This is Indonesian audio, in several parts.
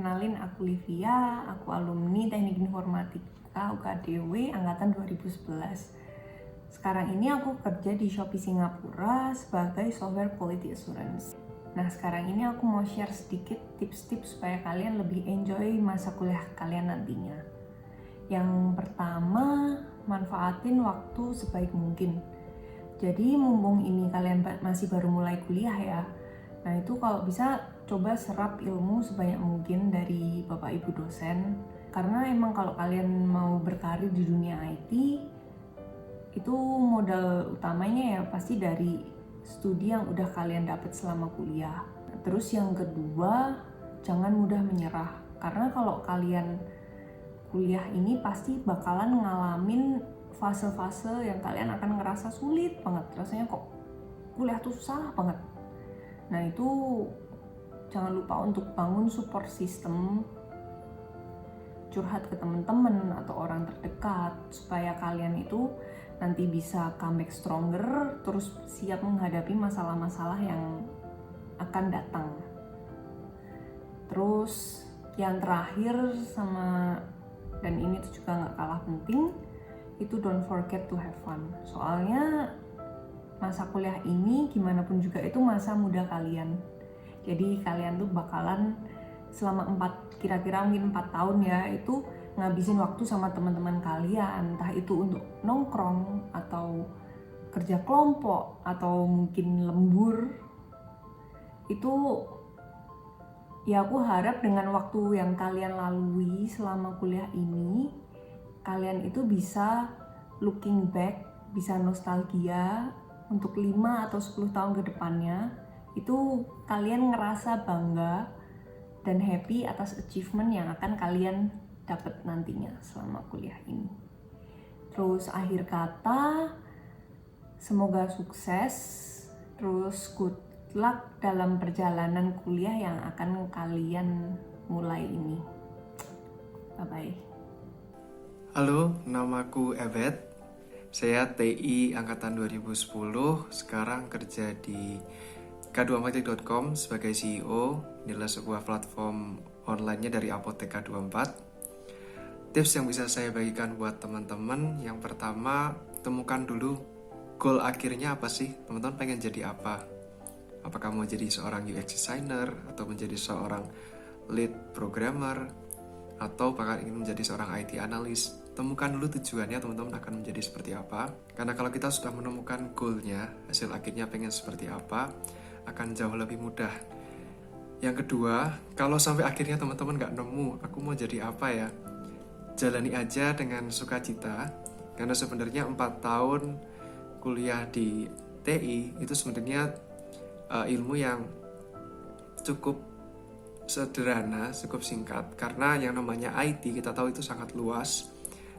Kenalin, aku Livia, aku alumni Teknik Informatika UKDW angkatan 2011. Sekarang ini aku kerja di Shopee Singapura sebagai Software Quality Assurance. Nah, sekarang ini aku mau share sedikit tips-tips supaya kalian lebih enjoy masa kuliah kalian nantinya. Yang pertama, manfaatin waktu sebaik mungkin. Jadi mumpung ini kalian masih baru mulai kuliah ya, nah itu kalau bisa coba serap ilmu sebanyak mungkin dari Bapak Ibu dosen. Karena emang kalau kalian mau berkarir di dunia IT, itu modal utamanya ya pasti dari studi yang udah kalian dapat selama kuliah. Terus yang kedua, jangan mudah menyerah. Karena kalau kalian kuliah ini pasti bakalan ngalamin fase-fase yang kalian akan ngerasa sulit banget. Rasanya kok kuliah tuh susah banget. Nah itu jangan lupa untuk bangun support system, curhat ke teman-teman atau orang terdekat supaya kalian itu nanti bisa comeback stronger, terus siap menghadapi masalah-masalah yang akan datang. Terus yang terakhir dan ini tuh juga nggak kalah penting, itu don't forget to have fun. Soalnya masa kuliah ini gimana pun juga itu masa muda kalian. Jadi kalian tuh bakalan selama kira-kira mungkin 4 tahun ya, itu ngabisin waktu sama teman-teman kalian, entah itu untuk nongkrong atau kerja kelompok atau mungkin lembur. Itu ya aku harap dengan waktu yang kalian lalui selama kuliah ini, kalian itu bisa looking back, bisa nostalgia untuk 5 atau 10 tahun ke depannya. Itu kalian ngerasa bangga dan happy atas achievement yang akan kalian dapat nantinya selama kuliah ini. Terus akhir kata, semoga sukses, terus good luck dalam perjalanan kuliah yang akan kalian mulai ini. Bye-bye. Halo, namaku Evet. Saya TI angkatan 2010, sekarang kerja di k24.com sebagai CEO. Ini adalah sebuah platform online-nya dari Apotek K24. Tips yang bisa saya bagikan buat teman-teman, yang pertama, temukan dulu goal akhirnya apa sih? Teman-teman pengen jadi apa? Apakah mau jadi seorang UX designer, atau menjadi seorang lead programmer, atau bahkan ingin menjadi seorang IT analyst? Temukan dulu tujuannya teman-teman akan menjadi seperti apa. Karena kalau kita sudah menemukan goalnya, hasil akhirnya pengen seperti apa, akan jauh lebih mudah. Yang kedua, kalau sampai akhirnya teman-teman gak nemu, aku mau jadi apa ya? Jalani aja dengan sukacita. Karena sebenarnya 4 tahun kuliah di TI itu sebenarnya ilmu yang cukup sederhana, cukup singkat. Karena yang namanya IT kita tahu itu sangat luas.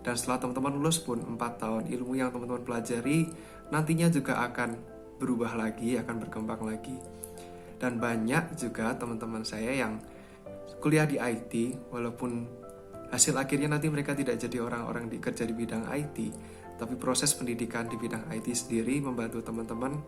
Dan setelah teman-teman lulus pun 4 tahun, ilmu yang teman-teman pelajari nantinya juga akan berubah lagi, akan berkembang lagi. Dan banyak juga teman-teman saya yang kuliah di IT, walaupun hasil akhirnya nanti mereka tidak jadi orang-orang kerja di bidang IT, tapi proses pendidikan di bidang IT sendiri membantu teman-teman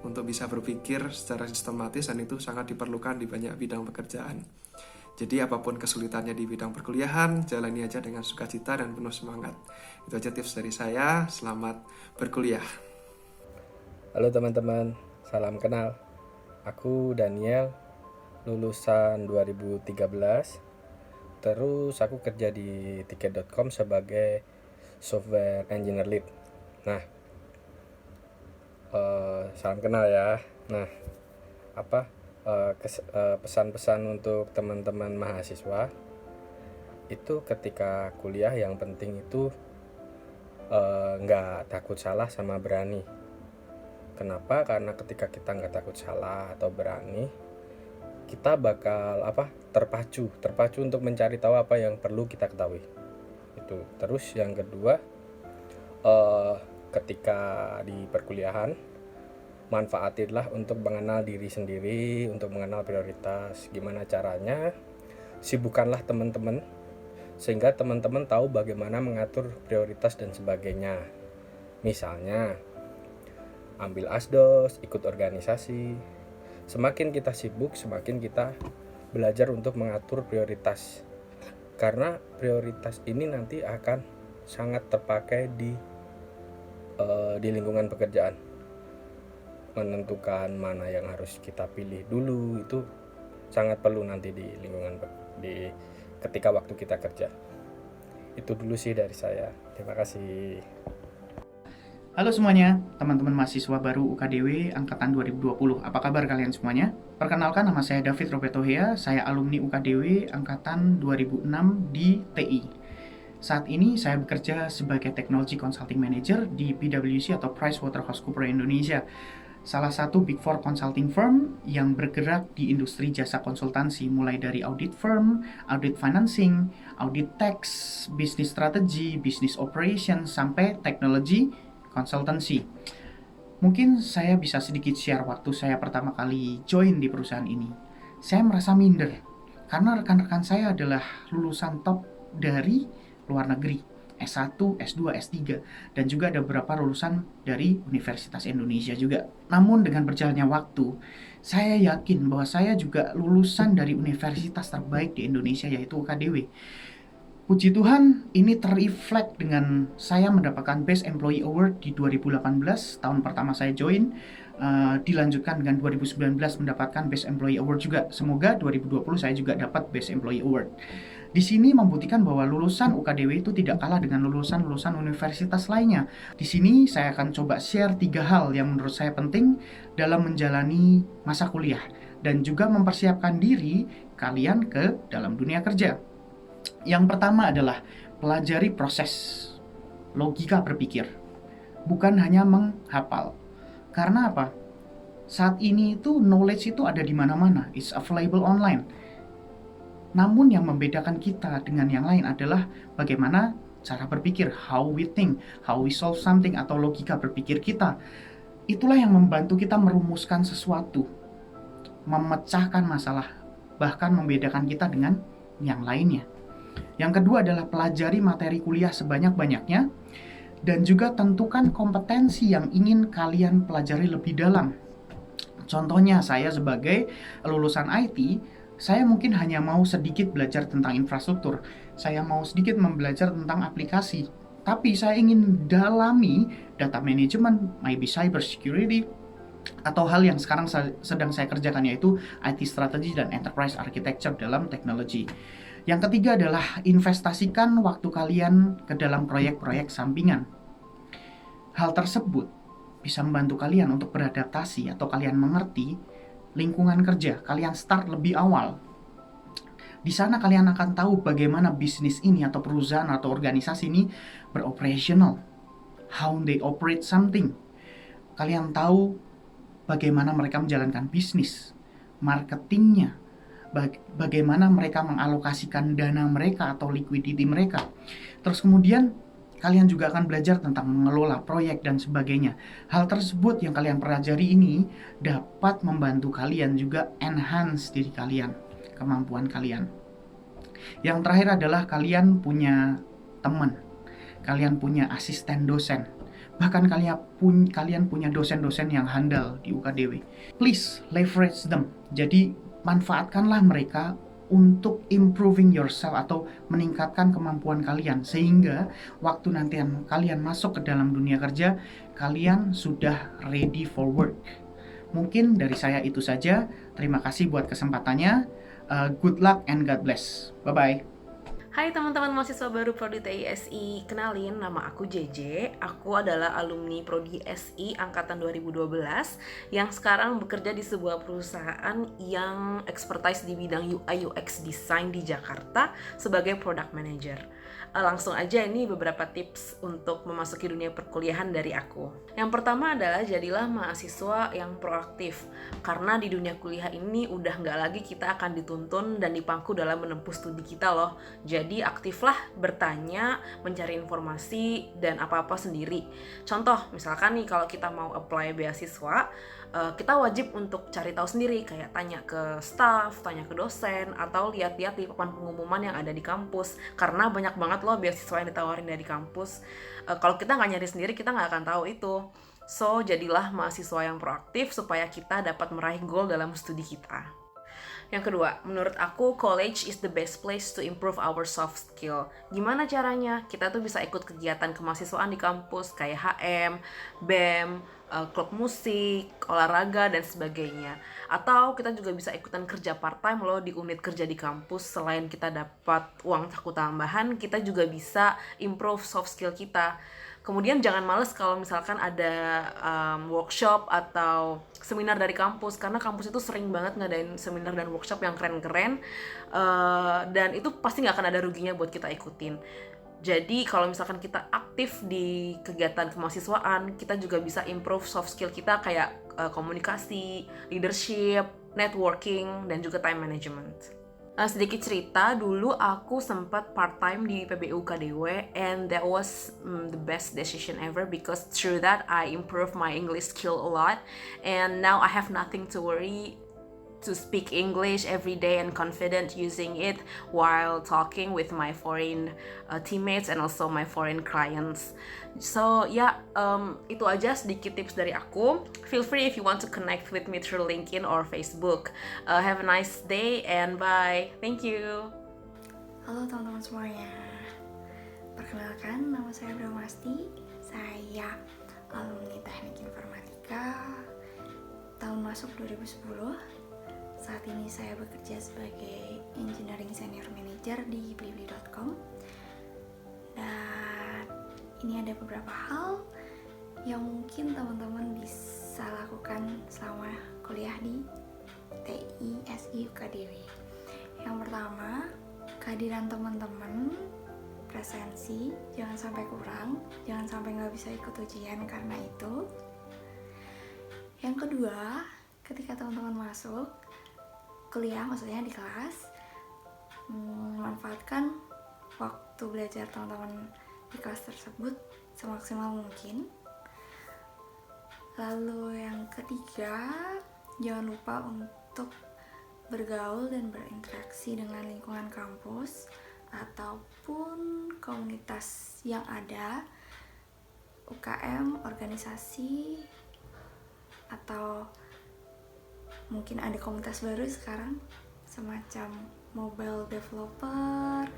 untuk bisa berpikir secara sistematis, dan itu sangat diperlukan di banyak bidang pekerjaan. Jadi apapun kesulitannya di bidang perkuliahan, jalani aja dengan sukacita dan penuh semangat. Itu aja tips dari saya, selamat berkuliah. Halo teman-teman, salam kenal. Aku Daniel, lulusan 2013. Terus aku kerja di tiket.com sebagai software engineer lead. Nah, salam kenal ya. Nah, pesan-pesan untuk teman-teman mahasiswa itu ketika kuliah yang penting itu nggak takut salah sama berani. Kenapa? Karena ketika kita nggak takut salah atau berani, kita bakal terpacu untuk mencari tahu apa yang perlu kita ketahui. Itu. Terus yang kedua, ketika di perkuliahan, manfaatinlah untuk mengenal diri sendiri, untuk mengenal prioritas. Gimana caranya? Sibukkanlah teman-teman sehingga teman-teman tahu bagaimana mengatur prioritas dan sebagainya. Misalnya, ambil asdos, ikut organisasi. Semakin kita sibuk, semakin kita belajar untuk mengatur prioritas. Karena prioritas ini nanti akan sangat terpakai di lingkungan pekerjaan. Menentukan mana yang harus kita pilih dulu itu sangat perlu nanti di lingkungan ketika waktu kita kerja. Itu dulu sih dari saya. Terima kasih. Halo semuanya, teman-teman mahasiswa baru UKDW Angkatan 2020. Apa kabar kalian semuanya? Perkenalkan, nama saya David Roberto Hea, saya alumni UKDW Angkatan 2006 di TI. Saat ini saya bekerja sebagai Technology Consulting Manager di PwC atau PricewaterhouseCoopers Indonesia, salah satu Big Four consulting firm yang bergerak di industri jasa konsultansi, mulai dari audit firm, audit financing, audit tax, business strategy, business operation, sampai teknologi konsultansi. Mungkin saya bisa sedikit share waktu saya pertama kali join di perusahaan ini. Saya merasa minder karena rekan-rekan saya adalah lulusan top dari luar negeri, S1, S2, S3, dan juga ada beberapa lulusan dari Universitas Indonesia juga. Namun dengan berjalannya waktu, saya yakin bahwa saya juga lulusan dari universitas terbaik di Indonesia, yaitu UKDW. Puji Tuhan, ini terreflect dengan saya mendapatkan Best Employee Award di 2018, tahun pertama saya join, dilanjutkan dengan 2019 mendapatkan Best Employee Award juga. Semoga 2020 saya juga dapat Best Employee Award. Di sini membuktikan bahwa lulusan UKDW itu tidak kalah dengan lulusan-lulusan universitas lainnya. Di sini saya akan coba share 3 hal yang menurut saya penting dalam menjalani masa kuliah dan juga mempersiapkan diri kalian ke dalam dunia kerja. Yang pertama adalah pelajari proses logika berpikir, bukan hanya menghafal. Karena apa? Saat ini itu knowledge itu ada di mana-mana, it's available online. Namun yang membedakan kita dengan yang lain adalah bagaimana cara berpikir, how we think, how we solve something, atau logika berpikir kita. Itulah yang membantu kita merumuskan sesuatu, memecahkan masalah, bahkan membedakan kita dengan yang lainnya. Yang kedua adalah pelajari materi kuliah sebanyak-banyaknya dan juga tentukan kompetensi yang ingin kalian pelajari lebih dalam. Contohnya, saya sebagai lulusan IT, saya mungkin hanya mau sedikit belajar tentang infrastruktur, saya mau sedikit belajar tentang aplikasi, tapi saya ingin dalami data management, maybe cyber security, atau hal yang sekarang sedang saya kerjakan, yaitu IT strategy dan enterprise architecture dalam teknologi. Yang ketiga adalah investasikan waktu kalian ke dalam proyek-proyek sampingan. Hal tersebut bisa membantu kalian untuk beradaptasi atau kalian mengerti lingkungan kerja, kalian start lebih awal. Di sana kalian akan tahu bagaimana bisnis ini atau perusahaan atau organisasi ini beroperasional, how they operate something. Kalian tahu bagaimana mereka menjalankan bisnis, marketingnya, bagaimana mereka mengalokasikan dana mereka atau liquidity mereka. Terus kemudian kalian juga akan belajar tentang mengelola proyek dan sebagainya. Hal tersebut yang kalian pelajari ini dapat membantu kalian juga enhance diri kalian, kemampuan kalian. Yang terakhir adalah kalian punya teman, kalian punya asisten dosen, bahkan kalian punya dosen-dosen yang handal di UKDW. Please leverage them. Jadi manfaatkanlah mereka untuk improving yourself atau meningkatkan kemampuan kalian, sehingga waktu nanti kalian masuk ke dalam dunia kerja, kalian sudah ready for work. Mungkin dari saya itu saja. Terima kasih buat kesempatannya. Good luck and God bless. Bye-bye. Hai teman-teman mahasiswa baru Prodi TI SI, kenalin nama aku JJ. Aku adalah alumni Prodi SI angkatan 2012 yang sekarang bekerja di sebuah perusahaan yang expertise di bidang UI UX design di Jakarta sebagai product manager. Langsung aja ini beberapa tips untuk memasuki dunia perkuliahan dari aku. Yang pertama adalah jadilah mahasiswa yang proaktif, karena di dunia kuliah ini udah nggak lagi kita akan dituntun dan dipangku dalam menempuh studi kita loh. Jadi aktiflah bertanya, mencari informasi, dan apa-apa sendiri. Contoh, misalkan nih kalau kita mau apply beasiswa, kita wajib untuk cari tahu sendiri, kayak tanya ke staff, tanya ke dosen, atau lihat-lihat di papan pengumuman yang ada di kampus, karena banyak banget loh beasiswa yang ditawarin dari kampus. Kalau kita nggak nyari sendiri, kita nggak akan tahu itu. So, jadilah mahasiswa yang proaktif supaya kita dapat meraih goal dalam studi kita. Yang kedua, menurut aku college is the best place to improve our soft skill. Gimana caranya? Kita tuh bisa ikut kegiatan kemahasiswaan di kampus kayak HM, BEM, klub musik, olahraga dan sebagainya. Atau kita juga bisa ikutan kerja part-time loh di unit kerja di kampus. Selain kita dapat uang saku tambahan, kita juga bisa improve soft skill kita. Kemudian jangan males kalau misalkan ada workshop atau seminar dari kampus, karena kampus itu sering banget ngadain seminar dan workshop yang keren-keren, dan itu pasti nggak akan ada ruginya buat kita ikutin. Jadi kalau misalkan kita aktif di kegiatan kemahasiswaan, kita juga bisa improve soft skill kita kayak komunikasi, leadership, networking, dan juga time management. Sedikit cerita, dulu aku sempat part-time di PBU KDW, and that was the best decision ever because through that I improved my English skill a lot, and now I have nothing to worry to speak English every day and confident using it while talking with my foreign teammates and also my foreign clients. So itu aja sedikit tips dari aku. Feel free if you want to connect with me through LinkedIn or Facebook. Have a nice day and bye. Thank you. Halo teman-teman semuanya. Perkenalkan, nama saya Bramasti. Saya alumni Teknik Informatika tahun masuk 2010. Saat ini saya bekerja sebagai Engineering Senior Manager di Blibli.com. Dan ini ada beberapa hal yang mungkin teman-teman bisa lakukan selama kuliah di TISI UKDW. Yang pertama, kehadiran teman-teman, presensi, jangan sampai kurang, jangan sampai nggak bisa ikut ujian karena itu. Yang kedua, ketika teman-teman masuk kuliah, maksudnya di kelas, manfaatkan waktu belajar teman-teman di kelas tersebut semaksimal mungkin. Lalu yang ketiga, jangan lupa untuk bergaul dan berinteraksi dengan lingkungan kampus ataupun komunitas yang ada, UKM, organisasi, atau mungkin ada komunitas baru sekarang semacam mobile developer,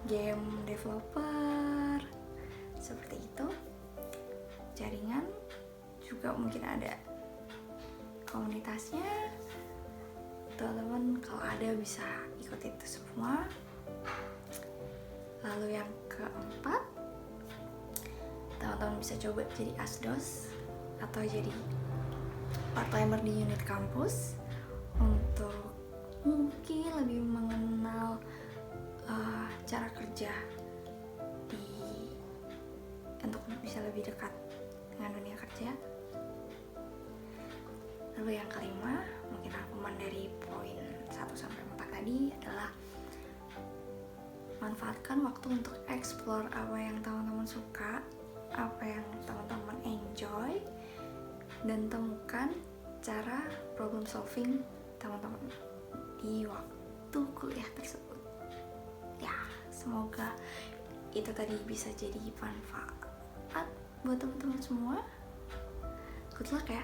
game developer, seperti itu. Jaringan juga mungkin ada komunitasnya. Teman-teman kalau ada bisa ikuti itu semua. Lalu yang keempat, teman-teman bisa coba jadi asdos atau jadi part-timer di unit kampus untuk mungkin lebih mengenal cara kerja untuk bisa lebih dekat dengan dunia kerja. Lalu yang kelima, mungkin rangkuman dari poin 1-4 tadi adalah manfaatkan waktu untuk explore apa yang teman-teman suka, apa yang teman-teman enjoy, dan temukan cara problem solving teman-teman di waktu kuliah tersebut. Ya, semoga itu tadi bisa jadi manfaat buat teman-teman semua. Good luck ya.